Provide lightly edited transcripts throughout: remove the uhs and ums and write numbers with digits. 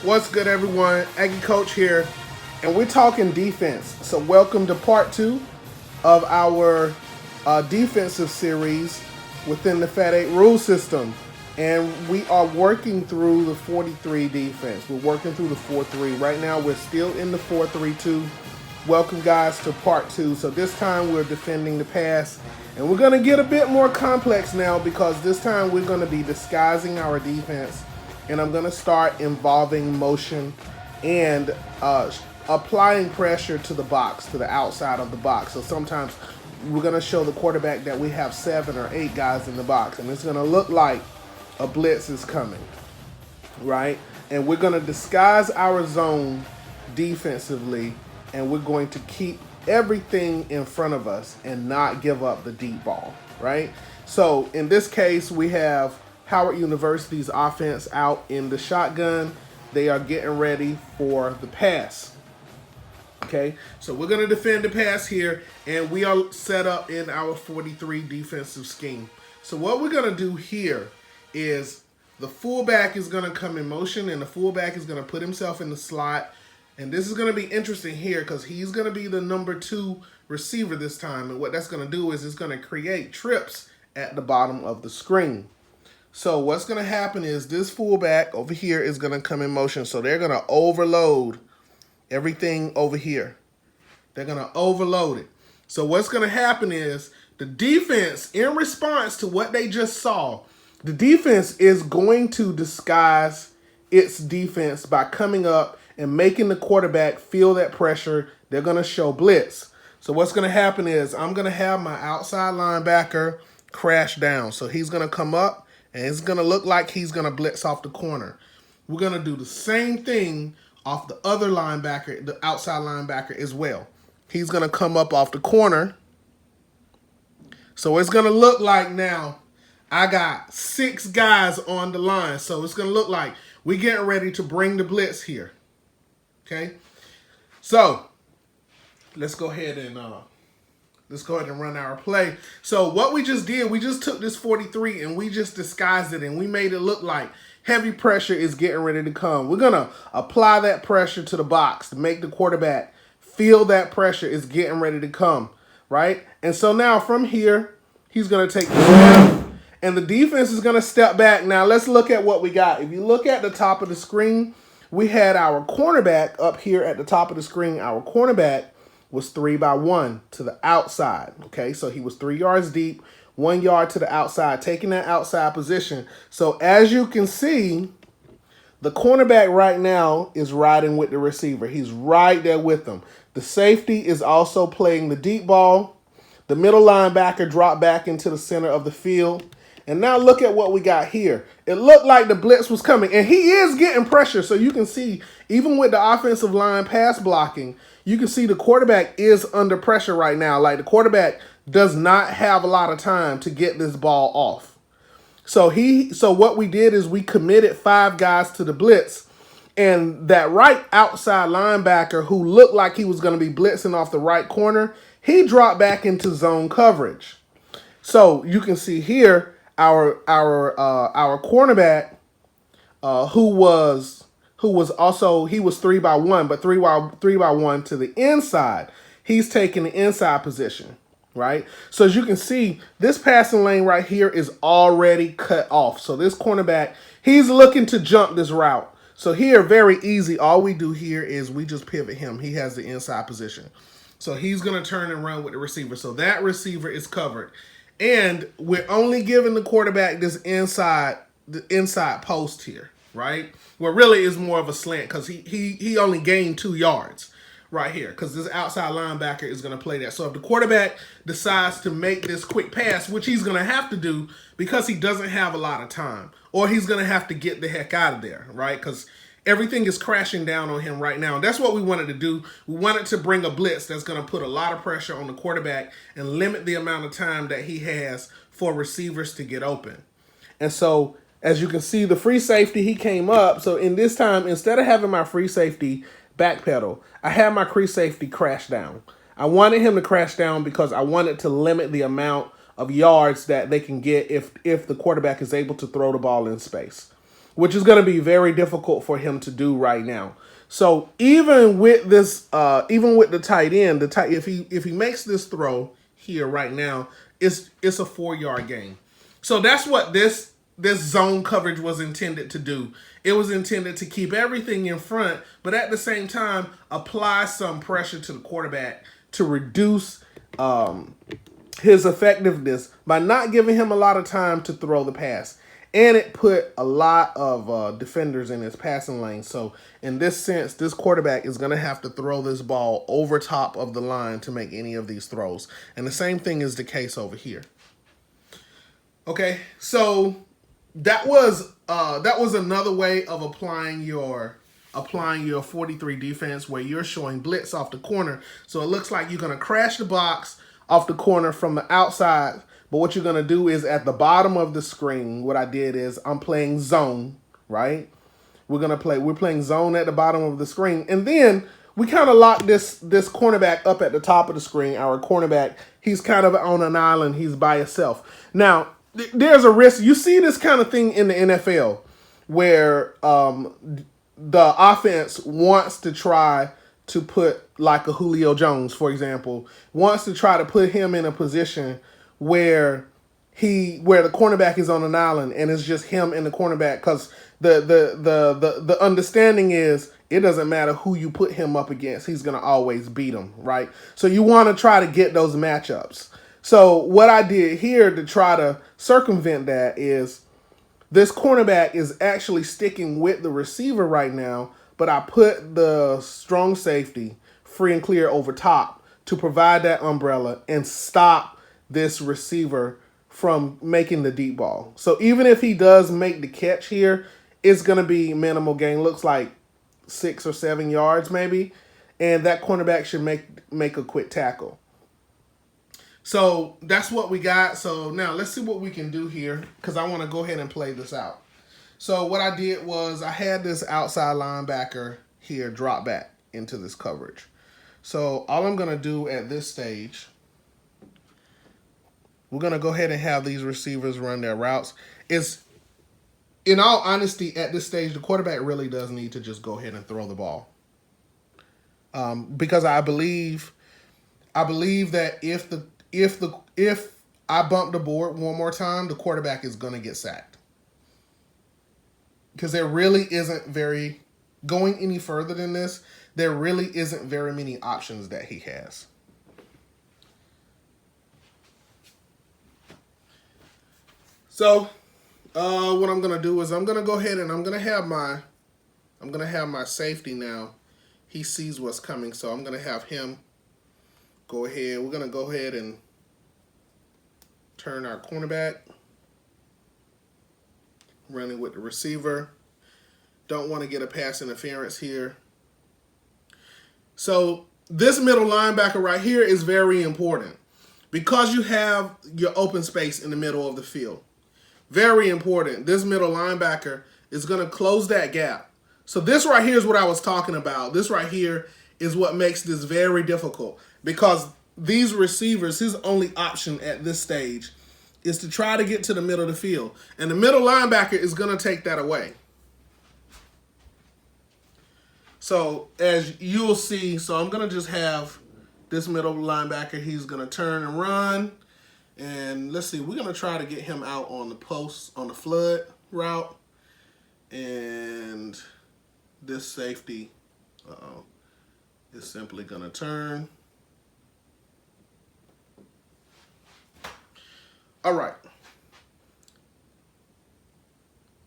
What's good, everyone? Aggie Coach here, and we're talking defense. So welcome to part 2 of our defensive series within the FAT8 rule system. And we are working through the 43 defense. We're working through the 4-3. Right now, we're still in the 4-3-2. Welcome, guys, to part 2. So this time, we're defending the pass. And we're going to get a bit more complex now because this time we're going to be disguising our defense. And I'm going to start involving motion and applying pressure to the box, to the outside of the box. So sometimes we're going to show the quarterback that we have 7 or 8 guys in the box. And it's going to look like a blitz is coming, right? And we're going to disguise our zone defensively. And we're going to keep everything in front of us and not give up the deep ball, right? So in this case, we have Howard University's offense out in the shotgun. They are getting ready for the pass. Okay, so we're going to defend the pass here, and we are set up in our 43 defensive scheme. So what we're going to do here is the fullback is going to come in motion, and the fullback is going to put himself in the slot. And this is going to be interesting here because he's going to be the number 2 receiver this time. And what that's going to do is it's going to create trips at the bottom of the screen. So what's going to happen is this fullback over here is going to come in motion. So they're going to overload everything over here. They're going to overload it. So what's going to happen is the defense, in response to what they just saw, the defense is going to disguise its defense by coming up and making the quarterback feel that pressure. They're going to show blitz. So what's going to happen is I'm going to have my outside linebacker crash down. So he's going to come up, and it's going to look like he's going to blitz off the corner. We're going to do the same thing off the other linebacker, the outside linebacker as well. He's going to come up off the corner. So it's going to look like now I got 6 guys on the line. So it's going to look like we're getting ready to bring the blitz here. Okay, so let's go ahead and run our play. So what we just did, we just took this 43 and we just disguised it and we made it look like heavy pressure is getting ready to come. We're gonna apply that pressure to the box to make the quarterback feel that pressure is getting ready to come, right? And so now from here, he's gonna take the snap and the defense is gonna step back. Now let's look at what we got. If you look at the top of the screen, we had our cornerback up here at the top of the screen. Our cornerback was 3-by-1 to the outside. Okay, so he was 3 yards deep, 1 yard to the outside, taking that outside position. So as you can see, the cornerback right now is riding with the receiver. He's right there with them. The safety is also playing the deep ball. The middle linebacker dropped back into the center of the field. And now look at what we got here. It looked like the blitz was coming, and he is getting pressure. So you can see, even with the offensive line pass blocking, you can see the quarterback is under pressure right now. Like the quarterback does not have a lot of time to get this ball off. So what we did is we committed 5 guys to the blitz, and that right outside linebacker who looked like he was going to be blitzing off the right corner, he dropped back into zone coverage. So you can see here, our cornerback, who was 3-by-1, but 3-by-1 to the inside. He's taking the inside position, right? So as you can see, this passing lane right here is already cut off. So this cornerback, he's looking to jump this route. So here, very easy. All we do here is we just pivot him. He has the inside position. So he's going to turn and run with the receiver. So that receiver is covered. And we're only giving the quarterback this inside post here, right? Well, really is more of a slant because he only gained 2 yards right here because this outside linebacker is going to play that. So if the quarterback decides to make this quick pass, which he's going to have to do because he doesn't have a lot of time, or he's going to have to get the heck out of there, right? Because everything is crashing down on him right now. And that's what we wanted to do. We wanted to bring a blitz that's going to put a lot of pressure on the quarterback and limit the amount of time that he has for receivers to get open. And so, as you can see, the free safety, he came up. So in this time, instead of having my free safety backpedal, I had my free safety crash down. I wanted him to crash down because I wanted to limit the amount of yards that they can get if the quarterback is able to throw the ball in space. which is going to be very difficult for him to do right now. So even with this, even with the tight end, if he makes this throw here right now, it's a 4-yard gain. So that's what this zone coverage was intended to do. It was intended to keep everything in front, but at the same time apply some pressure to the quarterback to reduce his effectiveness by not giving him a lot of time to throw the pass. And it put a lot of defenders in his passing lane. So in this sense, this quarterback is going to have to throw this ball over top of the line to make any of these throws. And the same thing is the case over here. Okay, so that was another way of applying your 43 defense, where you're showing blitz off the corner. So it looks like you're going to crash the box off the corner from the outside. But what you're going to do is at the bottom of the screen, what I did is I'm playing zone, right? We're playing zone at the bottom of the screen. And then we kind of lock this cornerback up at the top of the screen. Our cornerback, he's kind of on an island. He's by himself. Now, there's a risk. You see this kind of thing in the NFL where the offense wants to try to put, like a Julio Jones, for example, wants to try to put him in a position where the cornerback is on an island and it's just him and the cornerback, because the understanding is it doesn't matter who you put him up against, he's gonna always beat him, right? So you want to try to get those matchups. So what I did here to try to circumvent that is this cornerback is actually sticking with the receiver right now, but I put the strong safety free and clear over top to provide that umbrella and stop this receiver from making the deep ball. So even if he does make the catch here, it's going to be minimal gain. Looks like 6 or 7 yards maybe. And that cornerback should make a quick tackle. So that's what we got. So now let's see what we can do here, because I want to go ahead and play this out. So what I did was I had this outside linebacker here drop back into this coverage. So all I'm going to do at this stage, we're going to go ahead and have these receivers run their routes. In all honesty, at this stage, the quarterback really does need to just go ahead and throw the ball. Because I believe that if I bump the board one more time, the quarterback is going to get sacked. Because there really isn't going any further than this, there really isn't very many options that he has. So, what I'm gonna do is I'm gonna go ahead and I'm gonna have my safety now. He sees what's coming, so I'm gonna have him go ahead. We're gonna go ahead and turn our cornerback, running with the receiver. Don't want to get a pass interference here. So this middle linebacker right here is very important because you have your open space in the middle of the field. Very important. This middle linebacker is going to close that gap. So this right here is what I was talking about. This right here is what makes this very difficult, because these receivers, his only option at this stage is to try to get to the middle of the field. And the middle linebacker is going to take that away. So as you'll see, so I'm going to just have this middle linebacker. He's going to turn and run. And let's see, we're going to try to get him out on the post, on the flood route. And this safety is simply going to turn. All right.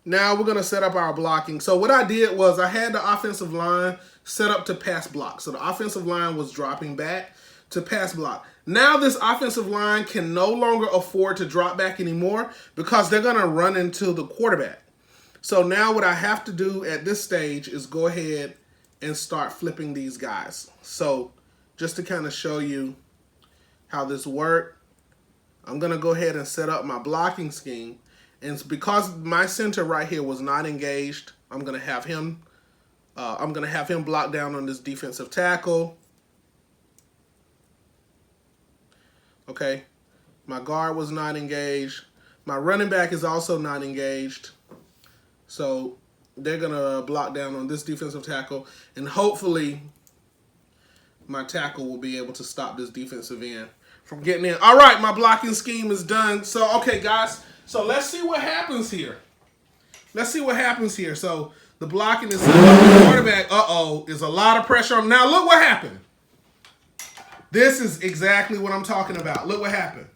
Now we're going to set up our blocking. So what I did was I had the offensive line set up to pass block. So the offensive line was dropping back to pass block. Now this offensive line can no longer afford to drop back anymore because they're going to run into the quarterback. So now what I have to do at this stage is go ahead and start flipping these guys. So just to kind of show you how this works, I'm going to go ahead and set up my blocking scheme. And because my center right here was not engaged, I'm going to have him block down on this defensive tackle. Okay, my guard was not engaged. My running back is also not engaged. So They're going to block down on this defensive tackle, and hopefully my tackle will be able to stop this defensive end from getting in. All right, my blocking scheme is done. So, okay, guys. So, let's see what happens here. Let's see what happens here. So, the blocking is the quarterback. Is a lot of pressure on him. Now, look what happened. This is exactly what I'm talking about. Look what happened.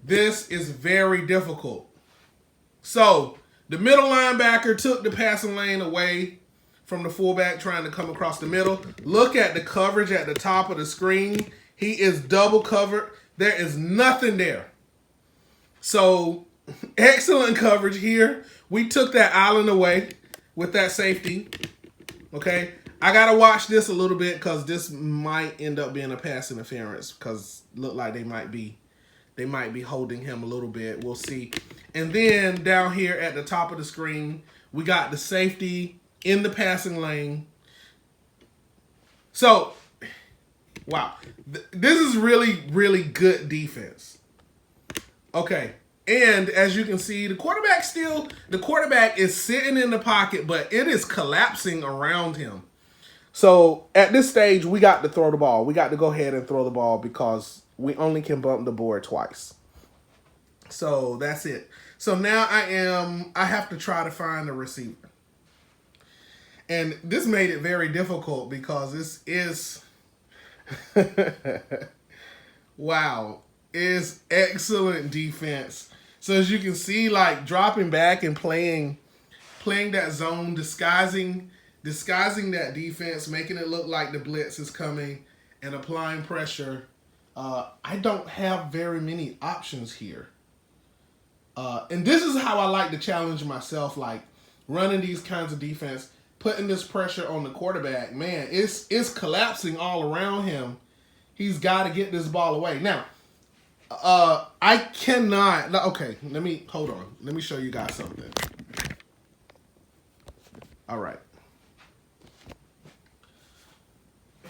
This is very difficult. So, the middle linebacker took the passing lane away from the fullback trying to come across the middle. Look at the coverage at the top of the screen. He is double covered. There is nothing there. So, excellent coverage here. We took that island away with that safety. Okay. I got to watch this a little bit because this might end up being a pass interference because look like they might be holding him a little bit. We'll see. And then down here at the top of the screen, we got the safety in the passing lane. So, wow. This is really, really good defense. Okay. And as you can see, the quarterback is sitting in the pocket, but it is collapsing around him. So at this stage, we got to throw the ball. We got to go ahead and throw the ball because we only can bump the board twice. So that's it. So now I have to try to find a receiver. And this made it very difficult because this is, wow, is excellent defense. So as you can see, like dropping back and playing that zone, disguising that defense, making it look like the blitz is coming and applying pressure. I don't have very many options here. And this is how I like to challenge myself, like running these kinds of defense, putting this pressure on the quarterback. Man, it's collapsing all around him. He's got to get this ball away. Now, I cannot. Okay, hold on. Let me show you guys something. All right.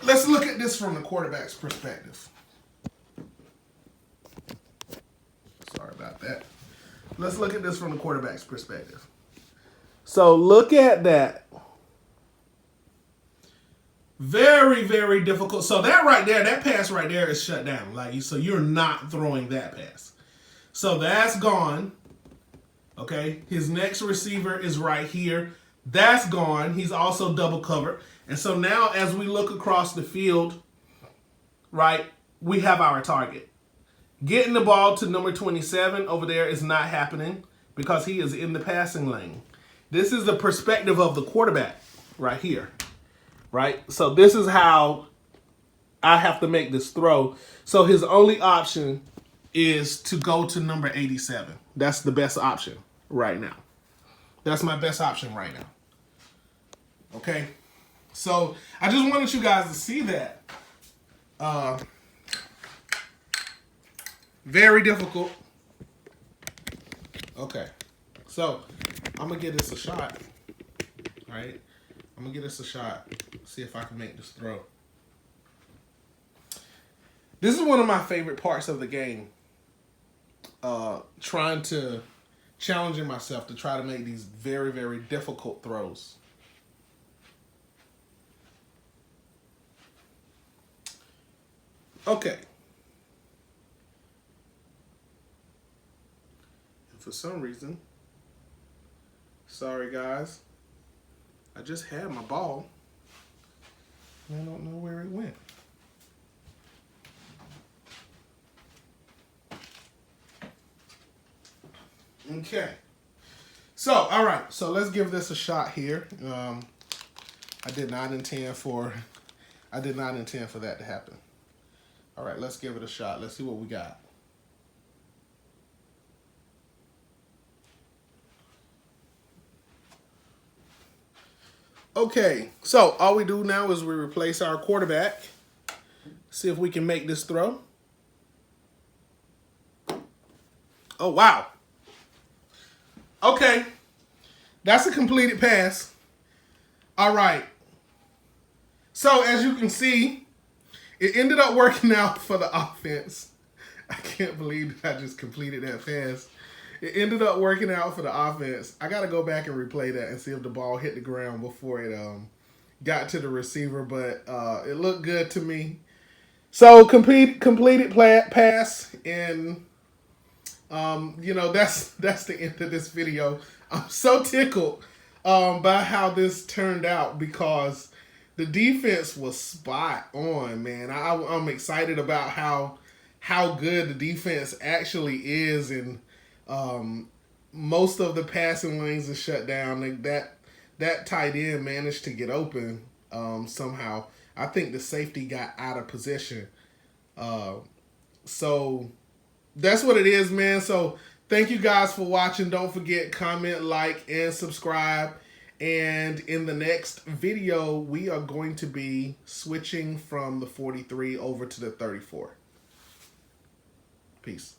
Let's look at this from the quarterback's perspective. Sorry about that. Let's look at this from the quarterback's perspective. So look at that. Very, very difficult. So that right there, that pass right there is shut down. So you're not throwing that pass. So that's gone. Okay. His next receiver is right here. That's gone. He's also double covered. And so now as we look across the field, right, we have our target. Getting the ball to number 27 over there is not happening because he is in the passing lane. This is the perspective of the quarterback right here. Right? So this is how I have to make this throw. So his only option is to go to number 87. That's the best option right now. That's my best option right now. Okay? So I just wanted you guys to see that. Very difficult. Okay. So I'm going to give this a shot. Right? I'm going to give this a shot. See if I can make this throw. This is one of my favorite parts of the game. Challenging myself to try to make these very, very difficult throws. Okay. And for some reason, sorry guys, I just had my ball. I don't know where it went. Okay. So, all right. So let's give this a shot here. I did not intend for that to happen. All right, let's give it a shot. Let's see what we got. Okay, so all we do now is we replace our quarterback. See if we can make this throw. Oh, wow. Okay, that's a completed pass. All right. So as you can see, it ended up working out for the offense. I can't believe that I just completed that pass. It ended up working out for the offense. I got to go back and replay that and see if the ball hit the ground before it got to the receiver, but it looked good to me. So completed pass, and that's the end of this video. I'm so tickled by how this turned out because the defense was spot on, man. I'm excited about how good the defense actually is, and most of the passing lanes are shut down. Like that tight end managed to get open somehow. I think the safety got out of position. So that's what it is, man. So thank you guys for watching. Don't forget, comment, like, and subscribe. And in the next video, we are going to be switching from the 43 over to the 34. Peace.